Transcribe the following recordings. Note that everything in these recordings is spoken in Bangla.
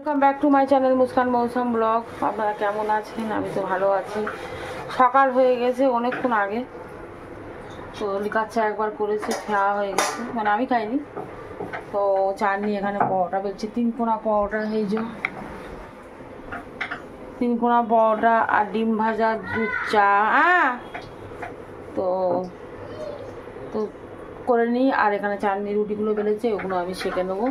Welcome back to my channel Muskan মৌসুম ব্লগ। আপনারা কেমন আছেন? আমি তো ভালো আছি। সকাল হয়ে গেছে অনেকক্ষণ আগে, তো লিকার চা একবার করেছে, খাওয়া হয়ে গেছে, মানে আমি খাইনি। তো চাটনি এখানে পরোটা বেলছে, 3 কোনা পরোটা, এই যে 3 কোনা পরোটা আর ডিম ভাজা, দুধ চা। তো তো করে নিই। আর এখানে চাটনি রুটিগুলো বেলেছে, ওগুলো আমি সেঁকে নেবো।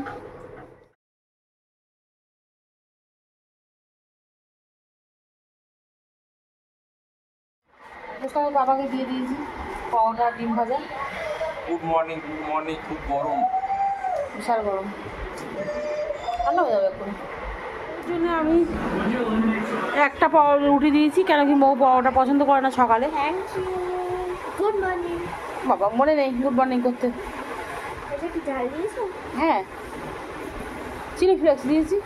বাবাকে দিয়ে দিয়েছি পরোটা ডিম ভাজা। Good morning, good morning. খুব গরম, বিশাল গরম, ঠান্ডা হয়ে যাবে এখন। ওই জন্য আমি একটা রুটি দিয়েছি, কেন কি মৌ পরোটা পছন্দ করে না সকালে। Good morning. বাবা মনে নেই গুড মর্নিং করতে। এটা কি চাল দিয়েছো? হ্যাঁ, চিলি ফ্লেক্স দিয়েছি,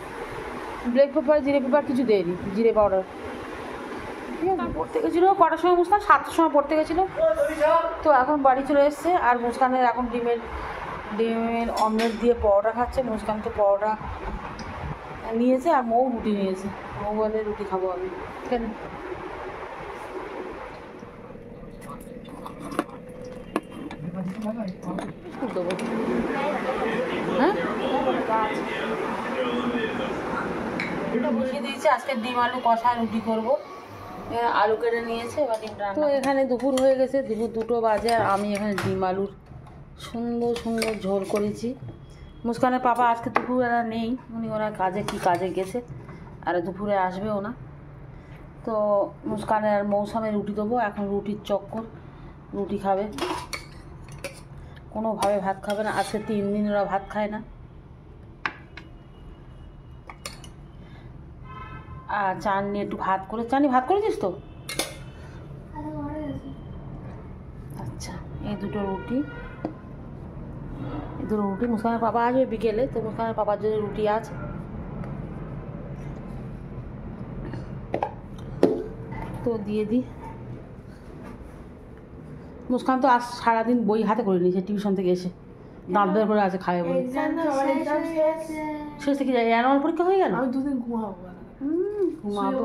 ব্ল্যাক পেপার, জিরে পেপার কিছু দেয়নি, জিরে পাউডার। ঠিক আছে, পড়তে গেছিলো কটার সময়? মুস্কান 7টার সময় পড়তে গেছিলো, তো এখন বাড়ি চলে এসছে। আর মুস্কানের এখন ডিমের অমলেট দিয়ে পরোটা খাচ্ছে। মুস্কান তো পরোটা নিয়েছে আর মৌ রুটি নিয়েছে। মৌ বলে রুটি খাবো আমি। কেন দেবো? হ্যাঁ, বসিয়ে দিয়েছি। আজকে ডিম আলু কষা রুটি করবো। আলু কেটে নিয়েছে, এবার ডিম রান্না। তো এখানে দুপুর হয়ে গেছে, দুপুর 2টো বাজে, আর আমি এখানে ডিম আলুর সুন্দর সুন্দর ঝোল করেছি। মুস্কানের পাপা আজকে দুপুরবেলা নেই, উনি ওনার কাজে গেছে, আর দুপুরে আসবেও না। তো মুস্কানের আর মৌসুমে রুটি দেবো। এখন রুটির চক্কর, রুটি খাবে, কোনোভাবে ভাত খাবে না। আজকে 3 দিন ওরা ভাত খায় না। আর চাটনি একটু ভাত করে, চাটনি ভাত করেছিস তো? আচ্ছা, এই দুটো রুটি মুস্কানের পাপা আসবে বিকেলে, তো মুস্কানের পাপার জন্য রুটি আছে। তো দিয়ে দিই। মুস্কান তো আজ সারাদিন বই হাতে করে নিয়েছে, টিউশন থেকে এসে দাঁত বের করে আছে, খাবে বলে। শেষ থেকে যাই, অ্যানুয়াল পরীক্ষা হয়ে গেল। আমি 2 দিন ঘুমাবো। ঘুমাবো,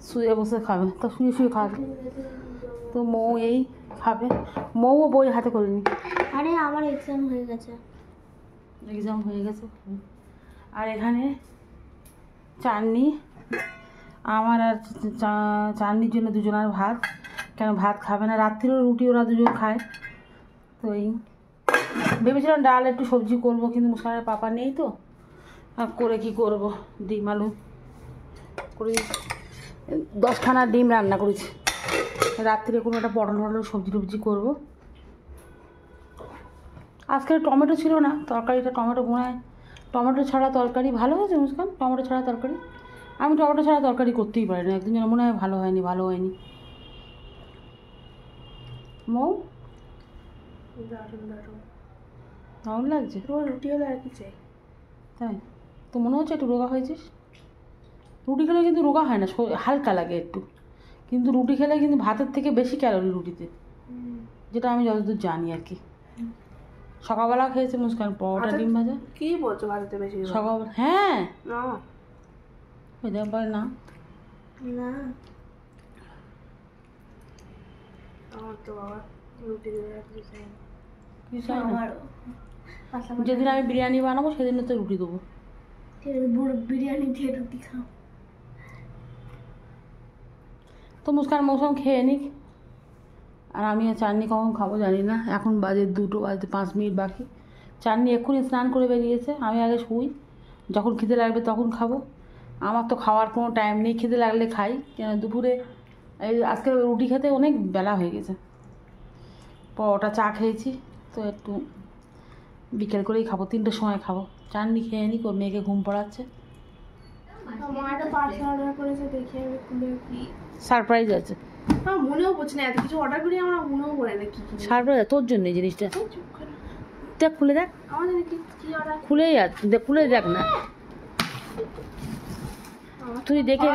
শুয়ে বসে খাবে, তো শুয়ে খাবে। তো মৌ এই খাবে, মৌও বই হাতে করে নি। আরে আমার এক্সাম হয়ে গেছে। আর এখানে চাটনি, আমার আর চাটনির জন্য দুজনের ভাত। কেন ভাত খাবে না, রাত্রিরও রুটি ওরা দুজন খায়। তো এই ভেবেছিলাম ডাল একটু সবজি করবো, কিন্তু মুস্কানের পাপা নেই, তো আর করে কি করব। ডিম আলু করে 10খানা ডিম রান্না করেছি। রাত্রিরে কোনো একটা পটল সবজি করবো। আজকে টমেটো ছিল না, তরকারিটা টমেটো বোনায়, টমেটো ছাড়া তরকারি ভালো হয়েছে মুস্কান? টমেটো ছাড়া তরকারি, আমি টমেটো ছাড়া তরকারি করতেই পারি না। একদিন যেন মনে হয় ভালো হয়নি। মৌ দারুণ লাগছে। রুটি হলে আর কি চাই? তাই তো মনে হচ্ছে একটু রোগা হয়েছিস। রুটি খেলে কিন্তু রোগা হয় না, হালকা লাগে একটু, কিন্তু রুটি খেলে কিন্তু ভাতের থেকে বেশি ক্যালোরি রুটিতে, যেটা আমি যতদূর জানি আর কি। সকালবেলা খেয়েছে মুস্কান পরোটা ডিম ভাজা। কি বলছো ভাততে বেশি? সকালবেলা হ্যাঁ, না হয়ে যাবে পারে না। না, আমার তো বাবা রুটি দিয়ে রাখতে চাই না। কি চাই না? যেদিন আমি বিরিয়ানি বানাবো সেদিন তো রুটি দেবো। বিরিয়ানি দিয়ে রুটি খাও। তো মুস্কান মৌসুম খেয়ে নিক, আর আমি আর চাটনি কখন খাবো জানি না। এখন বাজে 2টো বাজতে 5 মিনিট বাকি। চাটনি এক্ষুনি স্নান করে বেরিয়েছে। আমি আগে শুই, যখন খিদে লাগবে তখন খাবো। আমার তো খাওয়ার কোনো টাইম নেই, খিদে লাগলে খাই। কেন দুপুরে এই আজকে রুটি খেতে অনেক বেলা হয়ে গেছে, পরোটা চা খেয়েছি, তো একটু বিকেল করেই খাবো, 3টের সময় খাবো। চাটনি খেয়ে নিক, ওর মেয়েকে ঘুম পাড়াচ্ছে। সারপ্রাইজ আছে, মনেও পড়ছে না, এত কিছু অর্ডার করি আমার মনেও পড়ে না। কি সারপ্রাইজ তোর জন্য এই জিনিসটা। দেখ খুলে দেখ, আমাদের কি অর্ডার? খুলেই আছে, খুলে দেখ না তুই দেখে।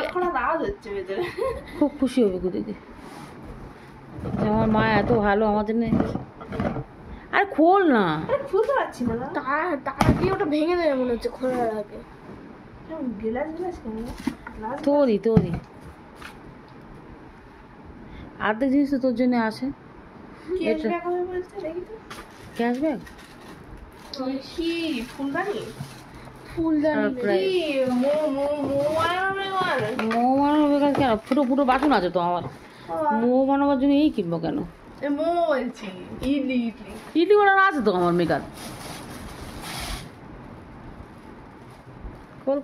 আওয়াজ হচ্ছে ভেতরে, খুব খুশি হবে গো দেখে, আমার মা এত ভালো আমাদের নেই। আর খোল না, খুলতে পারছি না। তার দিয়ে ওটা ভেঙে দেবে মনে হচ্ছে খোলার আগে। গেলাস গেলাস কেন গ্লাস তোরই আর্ধেক জিনিস তো তোর জন্য আসে। ক্যাশব্যাক হবে বলছে দেখি তো ক্যাশব্যাক কি ফুলদানি Surprise. কি মো মো মো বানাবে মানে মো বানানোর কাজ কেন? ফুটো বাসন আছে তো আমার। মো বানাবার জন্য এই কিনবো কেন? মো বলছি ইডলি ইডলি বানানো আছে তো আমার মেকার। কর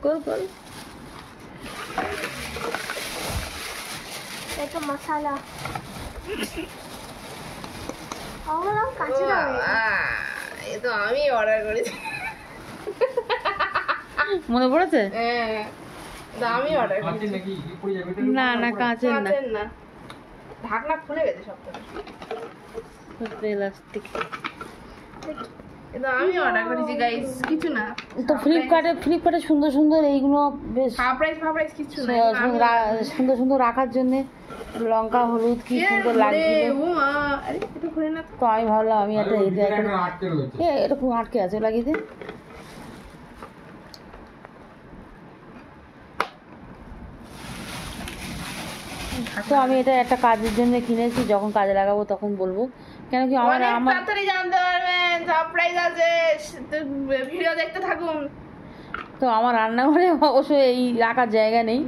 এটা মশলা আমার কাছে যাবে এই তো আমি অর্ডার করেছি মনে পড়েছে? হ্যাঁ তো আমি অর্ডার করেছি নাকি কি পড়ে যাবে না কাঁচের না, কাঁচের না ঢাকনা খুলে গেছে সব প্লাস্টিক। এটা আমি অর্ডার করেছি গাইস কিছু না তো ফ্লিপকার্টে সুন্দর এইগুলো বেশ সারপ্রাইজ কিছু না সুন্দর রাখার জন্য লঙ্কা হলুদ কি সুন্দর লাগছিল। ও মা আরে এটা ঘুরে না তো আমি ভাবলাম আমি একটা আটকে রয়েছে এরকম আটকে আছে লাগিয়ে দে। তো আমি এটা একটা কাজের জন্য কিনেছি, যখন কাজে লাগাবো তখন বলবো। কেন কি আমার তাড়াতাড়ি জানতে পারবেন সারপ্রাইজ আছে ভিডিও দেখতে থাকুন। তো আমার রান্নাঘরে অবশ্য এই রাখার জায়গা নেই।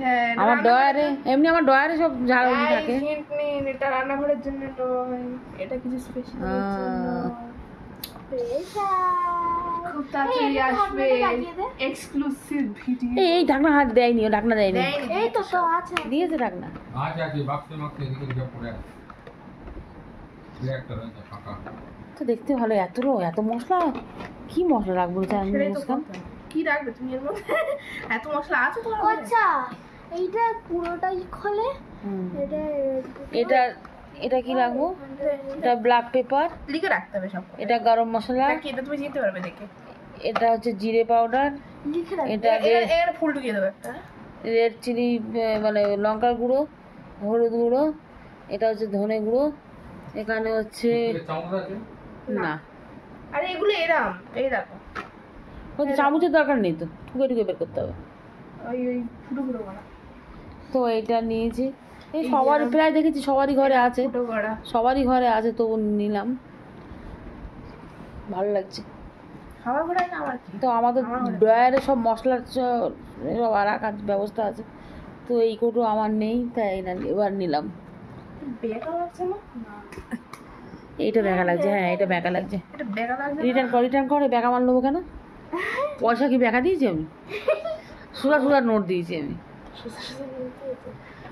আমার ডয়ারে আমার ডয়ারে সব ঝাড়াঝাড়ি থাকে। এটা রান্নাঘরের জন্য এটা কিছু স্পেশাল খুব তাড়াতাড়ি আসবে এক্সক্লুসিভ ভিডিও। এই ঢাকনা হাত দেয়নি, ও ঢাকনা দেয়নি। এই তো আছে দিয়েছে ঢাকনা। আছে বাক্সে এদিকে দিকে পড়ে আছে একটা রয়েছে ফাঁকা। তো দেখতে ভালো, এত মশলা, কি মশলা রাখবো মুস্কান? কি রাখবে তুমি এর মধ্যে? এত মশলা আছে তোমার? আচ্ছা এইটা পুরোটাই খোলে। এটা কি রাখবো? এটা ব্ল্যাক পেপার লিখে রাখতে হবে সব। এটা গরম মশলা, কি এটা তুমি চিনতে পারবে দেখে। এটা হচ্ছে জিরে পাউডার, লিখে রাখ। এটা এর ফুল ঢুকিয়ে দেবো একটা। রেড চিলি মানে লঙ্কার গুঁড়ো, হলুদ গুঁড়ো, এটা হচ্ছে ধনে গুঁড়ো, এখানে হচ্ছে চামচ আছে না। আরে এগুলো এরাম এই দেখো হয়তো চামচের দরকার নেই, তো ঠুকে বের করতে হবে। ওই ফুটো ফুটো করা তো এটা নিয়েছি, এই সবারই প্রায় দেখেছি সবারই ঘরে আছে, ফুটো করা তো নিলাম, ভালো লাগছে। খাওয়া ঘোড়ায় না আমার কি। তো আমাদের ড্রয়ারে সব মশলার সব রাখার ব্যবস্থা আছে, তো এই কৌটো আমার নেই, তাই এবার নিলাম। বেকা লাগছে না? এইটা বেকা লাগছে, হ্যাঁ এটা বেকা লাগছে। এটা বেকা লাগছে না? রিটার্ন করে বেকা মার নেবো কেন? পয়সা কি বেকা দিয়েছি আমি? সুরা নোট দিয়েছি আমি।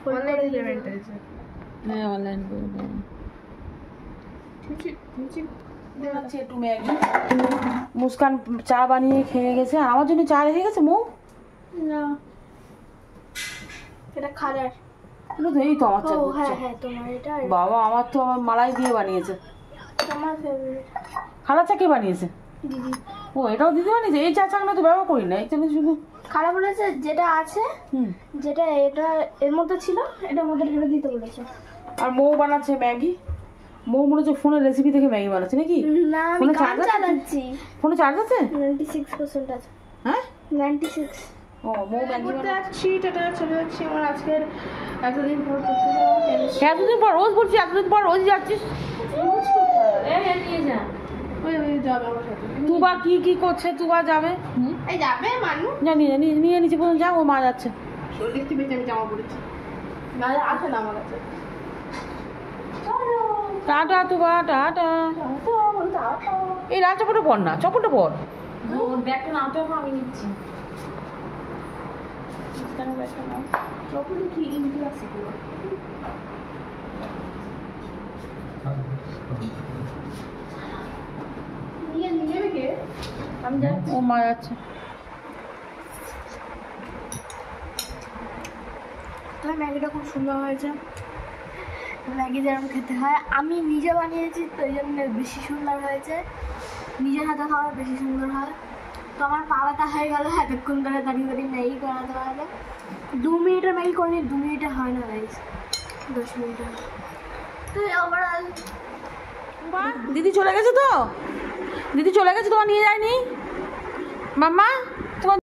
অনলাইন পেমেন্ট আছে। হ্যাঁ অনলাইন একটু ম্যাগি। মুস্কান চা বানিয়ে খেয়ে গেছে, আর আমার জন্য চা রেখে গেছে মৌ। না এটা খারাপ। এই তো আমার চা ও দিচ্ছে। হ্যাঁ তোমার এটা বাবা আমার তো আমার মালাই দিয়ে বানিয়েছে। তোমার ফেভারিট খালা চা কে বানিয়েছে? দিদি। ও এটাও দিদি বানিয়েছে? এই চা চাকনা তো ব্যবহার করি না, এই চাকনা শুধু খারাপ বলেছে যেটা আছে, যেটা এটা এর মধ্যে ছিল এটার মধ্যে ঢেলে দিতে বলেছে। আর মৌ বানাচ্ছে ম্যাগি। মৌ মনে হচ্ছে ফোনের রেসিপি দেখে ম্যাগি বানাচ্ছে নাকি? না আমি ফোনে গান চার্জ আছে? চালাচ্ছি। ফোনে চার্জ আছে? 96% আছে। হ্যাঁ 96। ও মৌ ম্যাগি করতে যাচ্ছি টাটা চলে যাচ্ছি আমার আজকের এতদিন পর করতে যাওয়া এতদিন পর রোজ বলছি, এতদিন পর রোজ যাচ্ছিস। নিয়ে যা ওই যাবে আমার সাথে তুবা কি করছে? তুবা যাবে, এই যাবে মানু জানি নিয়ে নিচে পর্যন্ত যা, ও মা যাচ্ছে। শরীর দেখতে পেয়েছি আমি জামা পড়েছি না আসে না আমার কাছে টাটা তুবা টাটা। এই লাল চপটা পর না, চপটা পর। ওর ব্যাগটা নামতে হবে আমি নিচ্ছি ব্যাগটা নাও চপলে কি ইন্দি আছে পুরো নিয়ে নেবে কে আমি যাচ্ছি ও মা যাচ্ছে। তাহলে ম্যাগিটা খুব সুন্দর হয়েছে। ম্যাগি যেরকম খেতে হয় আমি নিজে বানিয়েছি, তো এই জন্য বেশি সুন্দর হয়েছে। নিজের হাতে খাওয়া বেশি সুন্দর হয়। তো আমার পাওয়াটা হয়ে গেল এতক্ষণ ধরে দাঁড়িয়ে ম্যাগি করাতে পারলে। 2 মিনিটের ম্যাগি করিনি, 2 মিনিটে হয় না গাইস, 10 মিনিটে। তো ওভারঅল দিদি চলে গেছে, তো দিদি চলে গেছে, তোমার নিয়ে যায়নি মাম্মা?